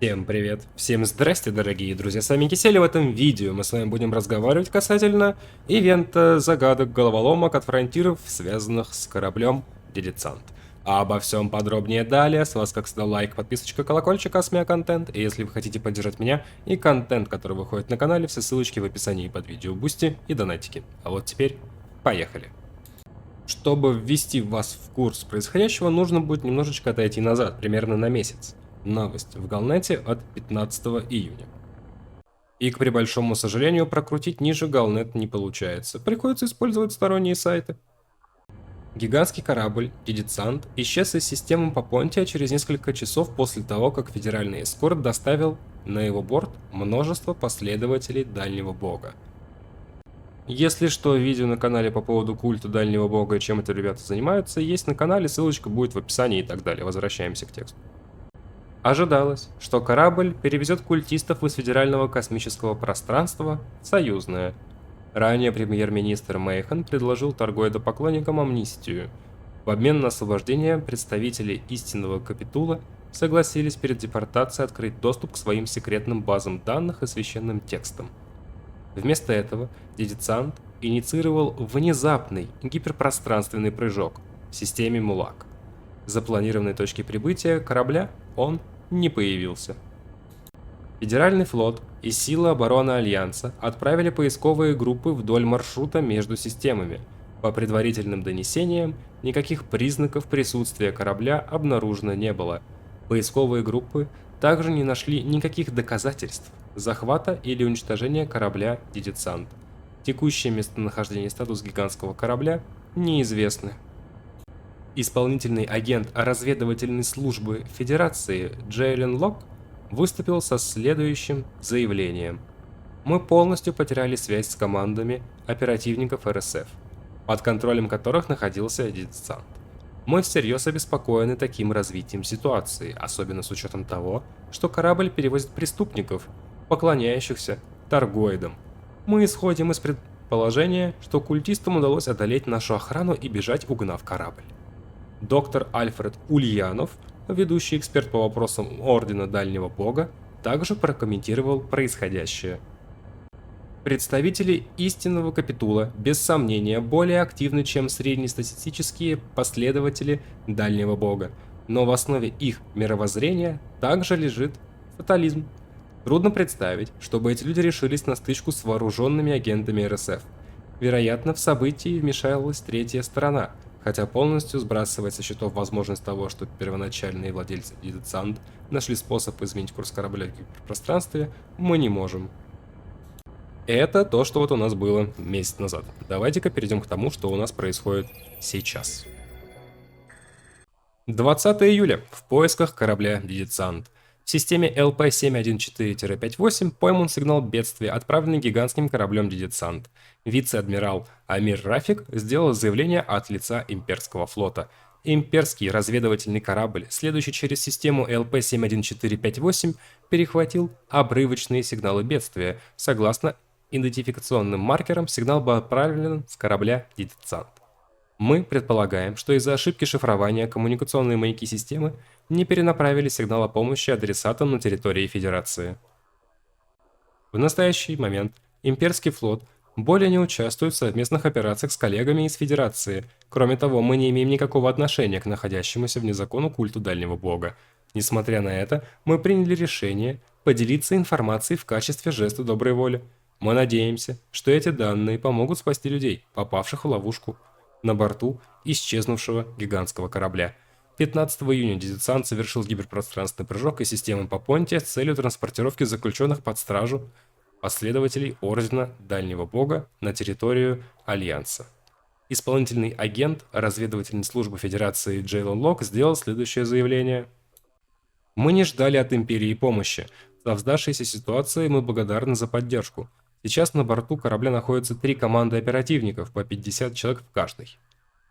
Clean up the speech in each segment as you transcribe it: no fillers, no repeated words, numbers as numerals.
Всем привет! Всем здрасте, дорогие друзья! С вами Кисель, и в этом видео мы с вами будем разговаривать касательно ивента загадок головоломок от фронтиров, связанных с кораблем Дедицант. А обо всем подробнее далее. С вас, как всегда, лайк, подписочка, колокольчик, АСМИА контент. И если вы хотите поддержать меня и контент, который выходит на канале, все ссылочки в описании под видео, бусти и донатики. А вот теперь поехали! Чтобы ввести вас в курс происходящего, нужно будет немножечко отойти назад, примерно на месяц. Новость в Галнете от 15 июня. И, к пребольшому сожалению, прокрутить ниже Галнет не получается. Приходится использовать сторонние сайты. Гигантский корабль Дидицант исчез из системы Попонтия через несколько часов после того, как федеральный эскорт доставил на его борт множество последователей Дальнего Бога. Если что, видео на канале по поводу культа Дальнего Бога и чем это ребята занимаются, есть на канале, ссылочка будет в описании и так далее. Возвращаемся к тексту. Ожидалось, что корабль перевезет культистов из федерального космического пространства в союзное. Ранее премьер-министр Мейхан предложил торгоидопоклонникам амнистию. В обмен на освобождение представители истинного капитула согласились перед депортацией открыть доступ к своим секретным базам данных и священным текстам. Вместо этого Дидицант инициировал внезапный гиперпространственный прыжок в системе Мулак. Запланированной точки прибытия корабля он не появился. Федеральный флот и силы обороны Альянса отправили поисковые группы вдоль маршрута между системами. По предварительным донесениям, никаких признаков присутствия корабля обнаружено не было. Поисковые группы также не нашли никаких доказательств захвата или уничтожения корабля Дидицант. Текущее местонахождение и статус гигантского корабля неизвестны. Исполнительный агент разведывательной службы Федерации Джейлен Лок выступил со следующим заявлением. Мы полностью потеряли связь с командами оперативников РСФ, под контролем которых находился Дидицант. Мы всерьез обеспокоены таким развитием ситуации, особенно с учетом того, что корабль перевозит преступников, поклоняющихся торгоидам. Мы исходим из предположения, что культистам удалось одолеть нашу охрану и бежать, угнав корабль. Доктор Альфред Ульянов, ведущий эксперт по вопросам Ордена Дальнего Бога, также прокомментировал происходящее. Представители истинного капитула, без сомнения, более активны, чем среднестатистические последователи Дальнего Бога, но в основе их мировоззрения также лежит фатализм. Трудно представить, чтобы эти люди решились на стычку с вооруженными агентами РСФ. Вероятно, в событии вмешалась третья сторона, хотя полностью сбрасывать со счетов возможность того, что первоначальные владельцы Дидицант нашли способ изменить курс корабля в гиперпространстве, мы не можем. Это то, что вот у нас было месяц назад. Давайте-ка перейдем к тому, что у нас происходит сейчас. 20 июля. В поисках корабля Дидицант. В системе ЛП-714-58 пойман сигнал бедствия, отправленный гигантским кораблем Дидицант. Вице-адмирал Амир Рафик сделал заявление от лица имперского флота. Имперский разведывательный корабль, следующий через систему ЛП-71458, перехватил обрывочные сигналы бедствия. Согласно идентификационным маркерам, сигнал был отправлен с корабля Дидицант. Мы предполагаем, что из-за ошибки шифрования коммуникационные маяки системы не перенаправили сигнал о помощи адресатам на территории Федерации. В настоящий момент имперский флот более не участвует в совместных операциях с коллегами из Федерации. Кроме того, мы не имеем никакого отношения к находящемуся вне закона культу Дальнего Бога. Несмотря на это, мы приняли решение поделиться информацией в качестве жеста доброй воли. Мы надеемся, что эти данные помогут спасти людей, попавших в ловушку на борту исчезнувшего гигантского корабля. 15 июня Дидицант совершил гиперпространственный прыжок из системы Попонтия с целью транспортировки заключенных под стражу последователей Ордена Дальнего Бога на территорию Альянса. Исполнительный агент разведывательной службы Федерации Джейлен Лок сделал следующее заявление. Мы не ждали от Империи помощи. В создавшейся ситуации мы благодарны за поддержку. Сейчас на борту корабля находятся 3 команды оперативников, по 50 человек в каждой.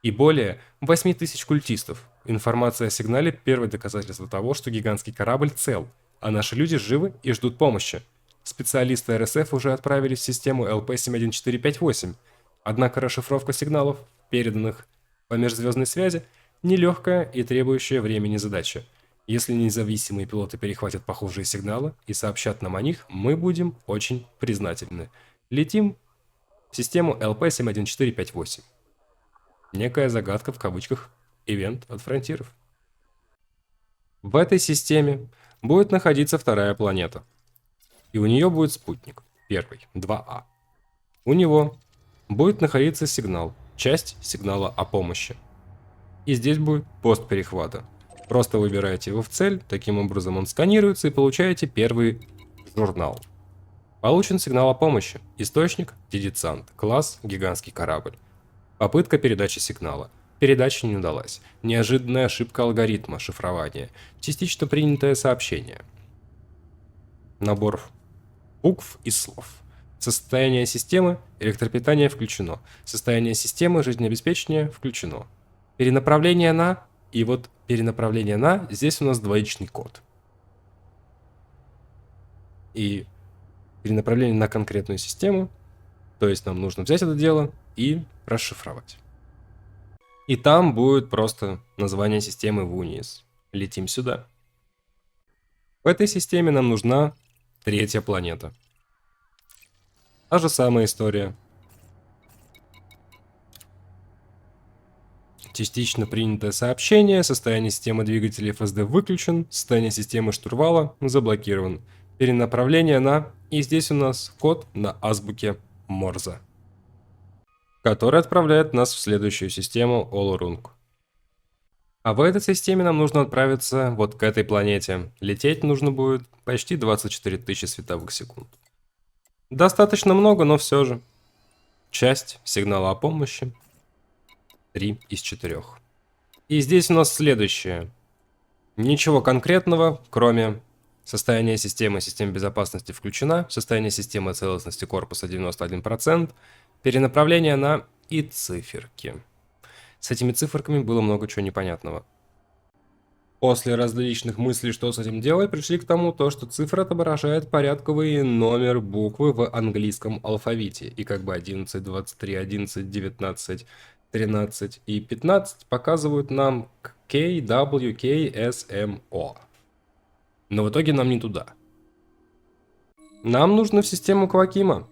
И более 8000 культистов. Информация о сигнале – первое доказательство того, что гигантский корабль цел, а наши люди живы и ждут помощи. Специалисты РСФ уже отправились в систему ЛП-71458, однако расшифровка сигналов, переданных по межзвездной связи, нелегкая и требующая времени задача. Если независимые пилоты перехватят похожие сигналы и сообщат нам о них, мы будем очень признательны. Летим в систему LP71458. Некая загадка в кавычках, ивент от фронтиров. В этой системе будет находиться вторая планета. И у нее будет спутник, первый, 2А. У него будет находиться сигнал, часть сигнала о помощи. И здесь будет пост перехвата. Просто выбираете его в цель, таким образом он сканируется и получаете первый журнал. Получен сигнал о помощи. Источник – Дидицант. Класс – гигантский корабль. Попытка передачи сигнала. Передача не удалась. Неожиданная ошибка алгоритма шифрования. Частично принятое сообщение. Набор букв и слов. Состояние системы, электропитание включено. Состояние системы, жизнеобеспечение включено. Перенаправление на, и вот перенаправление на, здесь у нас двоичный код. И перенаправление на конкретную систему, то есть нам нужно взять это дело и расшифровать. И там будет просто название системы Вунис. Летим сюда. В этой системе нам нужна третья планета. Та же самая история. Частично принятое сообщение, состояние системы двигателей FSD выключен, состояние системы штурвала заблокирован. Перенаправление на... И здесь у нас код на азбуке Морзе, который отправляет нас в следующую систему Олорунг. А в этой системе нам нужно отправиться вот к этой планете. Лететь нужно будет почти 24 тысячи световых секунд. Достаточно много, но все же. Часть сигнала о помощи. 3 из 4. И здесь у нас следующее. Ничего конкретного, кроме состояния системы безопасности включена, состояние системы целостности корпуса 91%, перенаправление на и циферки. С этими циферками было много чего непонятного. После различных мыслей, что с этим делать, пришли к тому, что цифра отображает порядковый номер буквы в английском алфавите. И как бы 11, 23, 11, 19, 13 и 15 показывают нам K, W, K, S, M, O. Но в итоге нам не туда. Нам нужно в систему Квакима.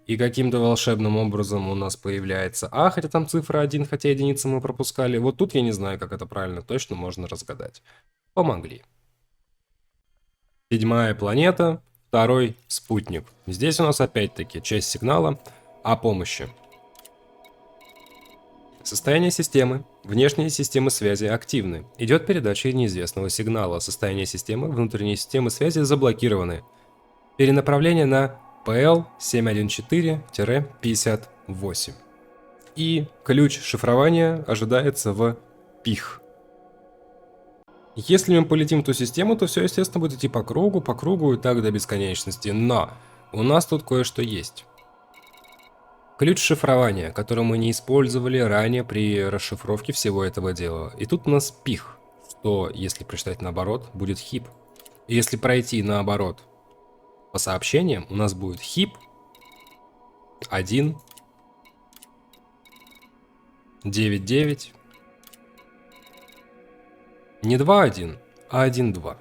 И каким-то волшебным образом у нас появляется А, хотя там цифра 1, хотя единицы мы пропускали. Вот тут я не знаю, как это правильно точно можно разгадать. Помогли. 7-я планета, второй спутник. Здесь у нас опять-таки часть сигнала о помощи. Состояние системы. Внешние системы связи активны. Идет передача неизвестного сигнала. Состояние системы. Внутренние системы связи заблокированы. Перенаправление на PL714-58. И ключ шифрования ожидается в ПИХ. Если мы полетим в ту систему, то все, естественно, будет идти по кругу и так до бесконечности. Но у нас тут кое-что есть. Ключ шифрования, который мы не использовали ранее при расшифровке всего этого дела. И тут у нас ПИХ, что, если прочитать наоборот, будет хип. И если пройти наоборот по сообщениям, у нас будет хип 1 9.9. Не 2.1, а 1.2.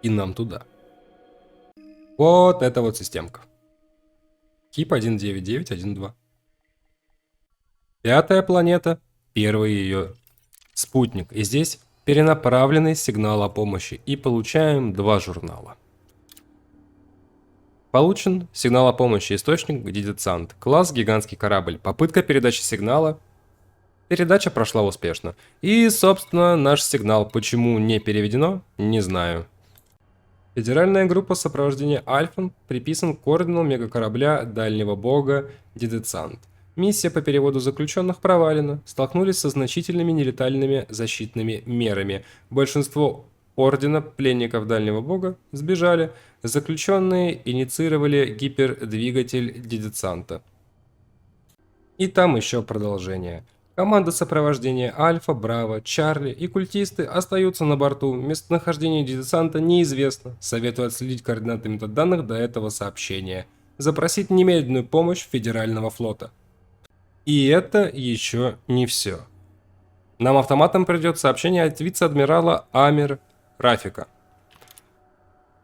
И нам туда. Вот это вот системка. Хип 1.9.9, 1.2. 5-я планета, первый ее спутник. И здесь перенаправленный сигнал о помощи. И получаем 2 журнала. Получен сигнал о помощи. Источник Дидицант. Класс гигантский корабль. Попытка передачи сигнала. Передача прошла успешно. И, собственно, наш сигнал почему не переведено, не знаю. Федеральная группа сопровождения Альфан приписан к ордену мегакорабля дальнего бога Дидицант. Миссия по переводу заключенных провалена. Столкнулись со значительными нелетальными защитными мерами. Большинство ордена пленников дальнего бога сбежали. Заключенные инициировали гипердвигатель Дидицанта. И там еще продолжение. Команда сопровождения Альфа, Браво, Чарли и культисты остаются на борту. Местонахождение Дидицанта неизвестно. Советую отследить координаты метаданных до этого сообщения. Запросить немедленную помощь Федерального флота. И это еще не все. Нам автоматом придет сообщение от вице-адмирала Амир Рафика.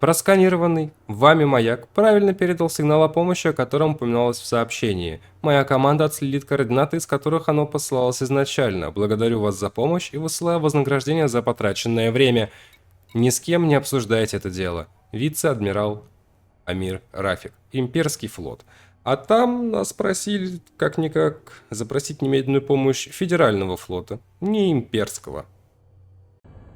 Просканированный вами маяк правильно передал сигнал о помощи, о котором упоминалось в сообщении. Моя команда отследит координаты, из которых оно посылалось изначально. Благодарю вас за помощь и высылаю вознаграждение за потраченное время. Ни с кем не обсуждайте это дело. Вице-адмирал Амир Рафик. Имперский флот. А там нас просили, как-никак, запросить немедленную помощь федерального флота, не имперского.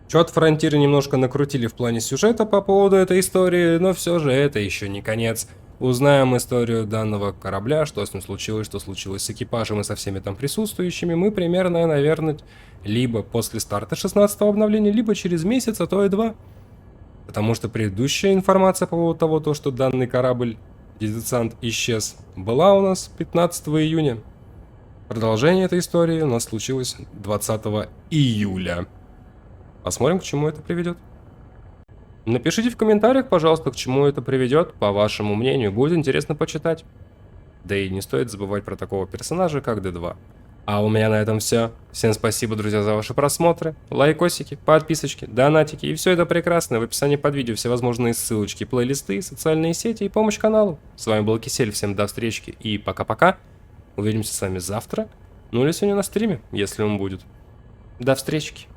Чё-то фронтиры немножко накрутили в плане сюжета по поводу этой истории, но все же это еще не конец. Узнаем историю данного корабля, что с ним случилось, что случилось с экипажем и со всеми там присутствующими, мы примерно, наверное, либо после старта 16-го обновления, либо через месяц, а то и два. Потому что предыдущая информация по поводу того, то, что данный корабль, десант, исчез, была у нас 15 июня. Продолжение этой истории у нас случилось 20 июля. Посмотрим, к чему это приведет. Напишите в комментариях, пожалуйста, к чему это приведет, по вашему мнению. Будет интересно почитать. Да и не стоит забывать про такого персонажа, как D2. А у меня на этом все. Всем спасибо, друзья, за ваши просмотры. Лайкосики, подписочки, донатики и все это прекрасно. В описании под видео всевозможные ссылочки, плейлисты, социальные сети и помощь каналу. С вами был Кисель, всем до встречи и пока-пока. Увидимся с вами завтра. Ну или сегодня на стриме, если он будет. До встречи.